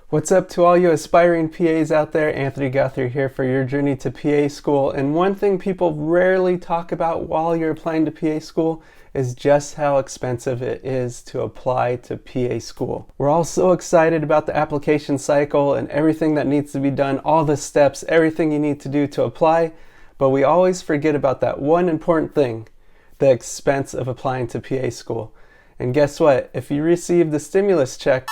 What's up to all you aspiring PAs out there? Anthony Guthrie here for your journey to PA school. And one thing people rarely talk about while you're applying to PA school is just how expensive it is to apply to PA school. We're all so excited about the application cycle and everything that needs to be done, all the steps, everything you need to do to apply, but we always forget about that one important thing, the expense of applying to PA school. And guess what? If you receive the stimulus check,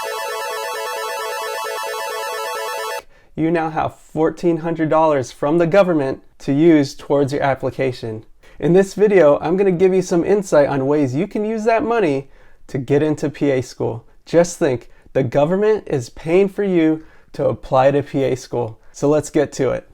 you now have $1,400 from the government to use towards your application. In this video, I'm going to give you some insight on ways you can use that money to get into PA school. Just think, the government is paying for you to apply to PA school. So let's get to it.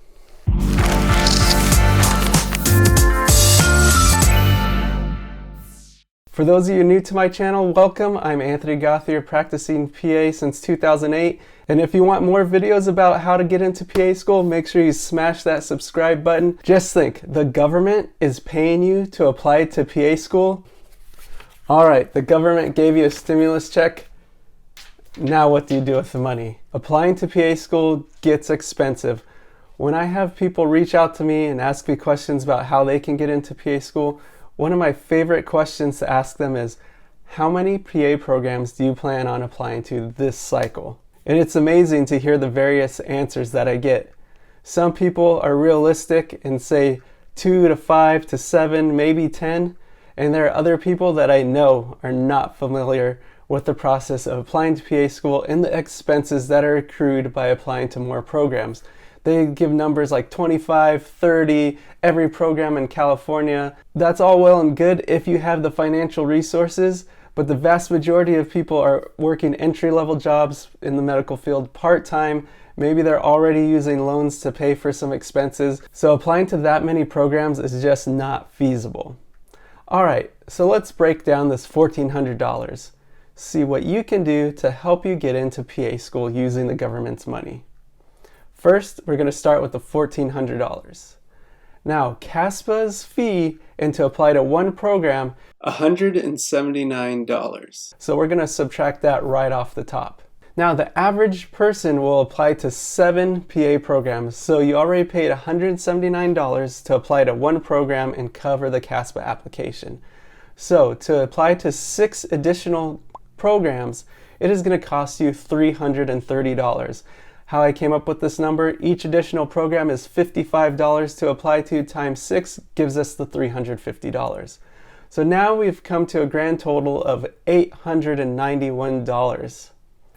For those of you new to my channel, welcome. I'm Anthony Guthrie, practicing PA since 2008. And if you want more videos about how to get into PA school, make sure you smash that subscribe button. Just think, the government is paying you to apply to PA school. All right, the government gave you a stimulus check. Now what do you do with the money? Applying to PA school gets expensive. When I have people reach out to me and ask me questions about how they can get into PA school, one of my favorite questions to ask them is, how many PA programs do you plan on applying to this cycle? And it's amazing to hear the various answers that I get. Some people are realistic and say 2 to 5 to 7, maybe 10. And there are other people that I know are not familiar with the process of applying to PA school and the expenses that are accrued by applying to more programs. They give numbers like 25, 30, every program in California. That's all well and good if you have the financial resources, but the vast majority of people are working entry-level jobs in the medical field part-time. Maybe they're already using loans to pay for some expenses. So applying to that many programs is just not feasible. All right, so let's break down this $1,400. See what you can do to help you get into PA school using the government's money. First, we're going to start with the $1,400. Now, CASPA's fee and to apply to one program, $179. So we're going to subtract that right off the top. Now, the average person will apply to 7 PA programs, so you already paid $179 to apply to one program and cover the CASPA application. So to apply to 6 additional programs, it is going to cost you $330. How I came up with this number, each additional program is $55 to apply to, times 6 gives us the $350. So now we've come to a grand total of $891.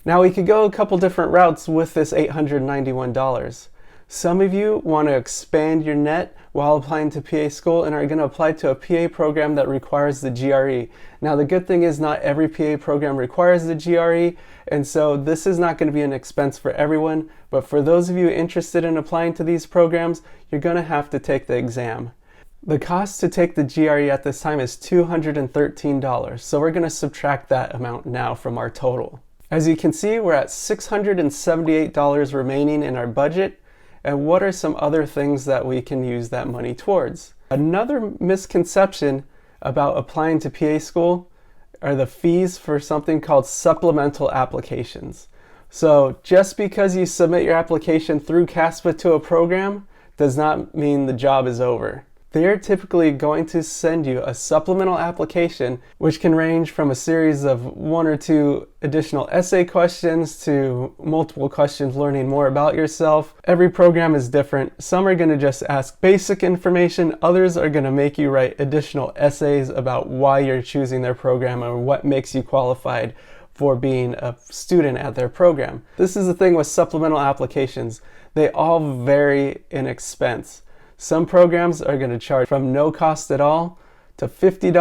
Now we could go a couple different routes with this $891. Some of you want to expand your net while applying to PA school and are going to apply to a PA program that requires the GRE. Now the good thing is not every PA program requires the GRE, and so this is not going to be an expense for everyone, but for those of you interested in applying to these programs, you're going to have to take the exam. The cost to take the GRE at this time is $213, so we're going to subtract that amount now from our total. As you can see, we're at $678 remaining in our budget. And what are some other things that we can use that money towards? Another misconception about applying to PA school are the fees for something called supplemental applications. So just because you submit your application through CASPA to a program does not mean the job is over. They are typically going to send you a supplemental application, which can range from a series of 1 or 2 additional essay questions to multiple questions learning more about yourself. Every program is different. Some are going to just ask basic information. Others are going to make you write additional essays about why you're choosing their program or what makes you qualified for being a student at their program. This is the thing with supplemental applications. They all vary in expense. Some programs are going to charge from no cost at all to $50,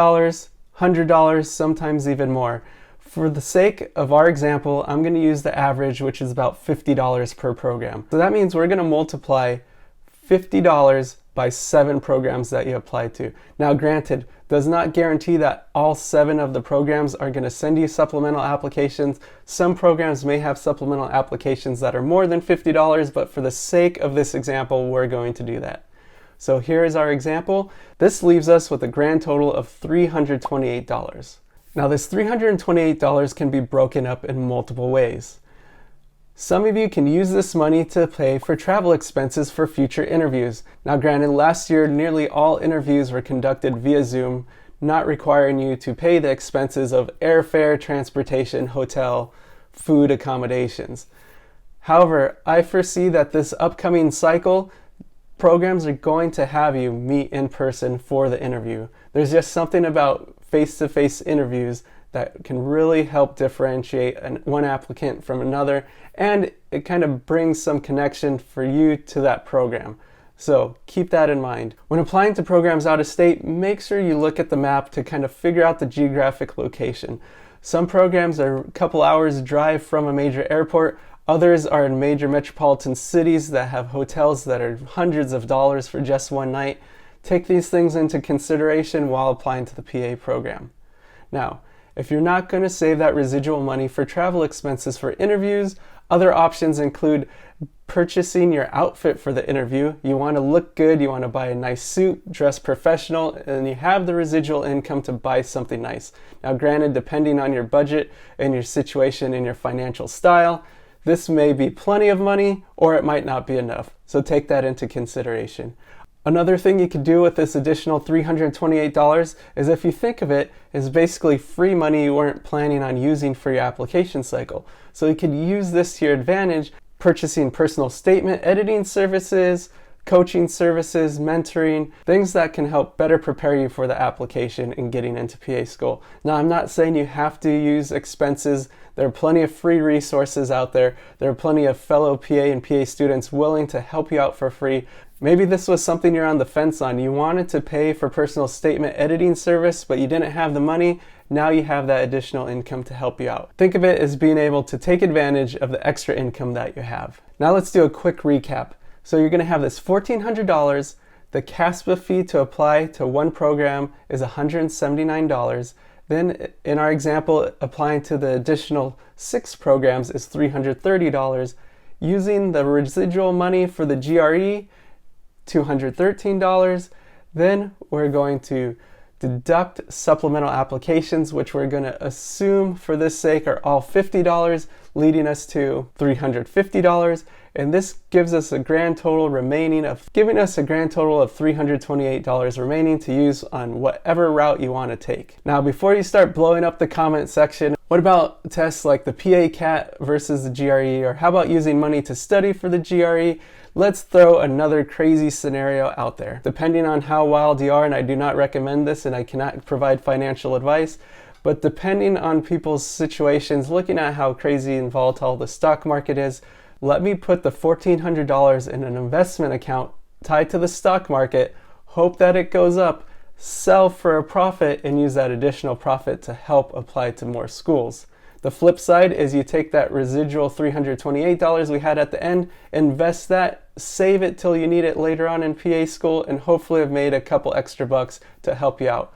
$100, sometimes even more. For the sake of our example, I'm going to use the average, which is about $50 per program. So that means we're going to multiply $50 by 7 programs that you apply to. Now granted, does not guarantee that all 7 of the programs are going to send you supplemental applications. Some programs may have supplemental applications that are more than $50, but for the sake of this example, we're going to do that. So here is our example. This leaves us with a grand total of $328. Now this $328 can be broken up in multiple ways. Some of you can use this money to pay for travel expenses for future interviews. Now granted, last year nearly all interviews were conducted via Zoom, not requiring you to pay the expenses of airfare, transportation, hotel, food accommodations. However, I foresee that this upcoming cycle, programs are going to have you meet in person for the interview. There's just something about face-to-face interviews that can really help differentiate one applicant from another, and it kind of brings some connection for you to that program. So keep that in mind. When applying to programs out of state, make sure you look at the map to kind of figure out the geographic location. Some programs are a couple hours drive from a major airport. Others are in major metropolitan cities that have hotels that are hundreds of dollars for just one night. Take these things into consideration while applying to the PA program. Now, if you're not going to save that residual money for travel expenses for interviews, other options include purchasing your outfit for the interview. You want to look good, you want to buy a nice suit, dress professional, and you have the residual income to buy something nice. Now granted, depending on your budget and your situation and your financial style, this may be plenty of money or it might not be enough. So take that into consideration. Another thing you could do with this additional $328 is, if you think of it, is basically free money you weren't planning on using for your application cycle. So you could use this to your advantage, purchasing personal statement editing services, coaching services, mentoring, things that can help better prepare you for the application and getting into PA school. Now, I'm not saying you have to use expenses. There are plenty of free resources out there. There are plenty of fellow PA and PA students willing to help you out for free. Maybe this was something you're on the fence on. You wanted to pay for personal statement editing service, but you didn't have the money. Now you have that additional income to help you out. Think of it as being able to take advantage of the extra income that you have. Now let's do a quick recap. So you're going to have this $1,400. The CASPA fee to apply to one program is $179. Then in our example, applying to the additional 6 programs is $330. Using the residual money for the GRE, $213. Then we're going to deduct supplemental applications, which we're going to assume for this sake are all $50, leading us to $350. And this gives us a grand total remaining of $328 remaining to use on whatever route you want to take. Now, before you start blowing up the comment section, what about tests like the PA CAT versus the GRE, or how about using money to study for the GRE? Let's throw another crazy scenario out there. Depending on how wild you are, and I do not recommend this and I cannot provide financial advice, but depending on people's situations, looking at how crazy and volatile the stock market is, let me put the $1,400 in an investment account tied to the stock market, hope that it goes up, sell for a profit, and use that additional profit to help apply to more schools. The flip side is you take that residual $328 we had at the end, invest that, save it till you need it later on in PA school, and hopefully have made a couple extra bucks to help you out.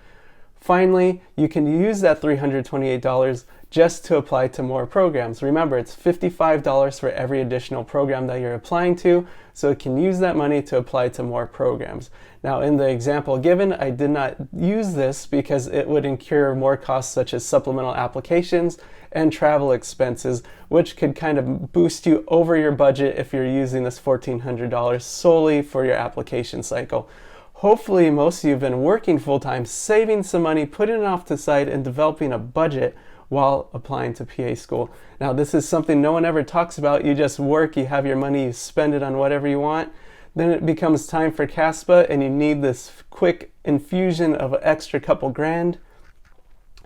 Finally, you can use that $328 just to apply to more programs. Remember, it's $55 for every additional program that you're applying to, so you can use that money to apply to more programs. Now, in the example given, I did not use this because it would incur more costs such as supplemental applications and travel expenses, which could kind of boost you over your budget if you're using this $1,400 solely for your application cycle. Hopefully, most of you have been working full-time, saving some money, putting it off to the side, and developing a budget while applying to PA school. Now, this is something no one ever talks about. You just work, you have your money, you spend it on whatever you want. Then it becomes time for CASPA, and you need this quick infusion of an extra couple grand.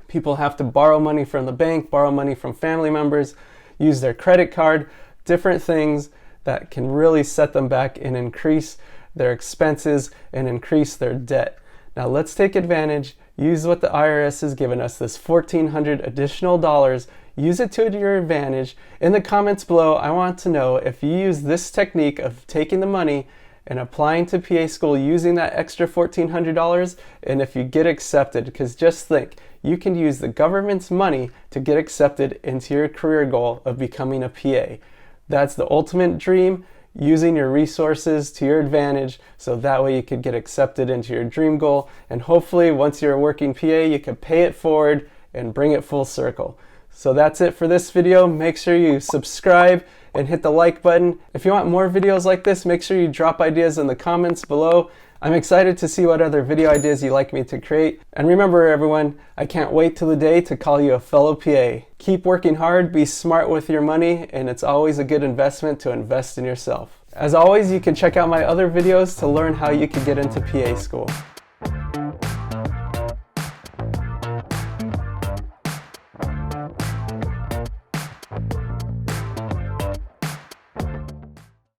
People have to borrow money from the bank, borrow money from family members, use their credit card, different things that can really set them back and increase their expenses and increase their debt. Now let's take advantage, use what the IRS has given us, this $1,400 additional dollars, use it to your advantage. In the comments below, I want to know if you use this technique of taking the money and applying to PA school using that extra $1,400, and if you get accepted, because just think, you can use the government's money to get accepted into your career goal of becoming a PA. That's the ultimate dream. Using your resources to your advantage, so that way you could get accepted into your dream goal, and hopefully once you're a working PA you can pay it forward and bring it full circle. So that's it for this video. Make sure you subscribe and hit the like button. If you want more videos like this, make sure you drop ideas in the comments below. I'm excited to see what other video ideas you'd like me to create. And remember everyone, I can't wait till the day to call you a fellow PA. Keep working hard, be smart with your money, and it's always a good investment to invest in yourself. As always, you can check out my other videos to learn how you can get into PA school.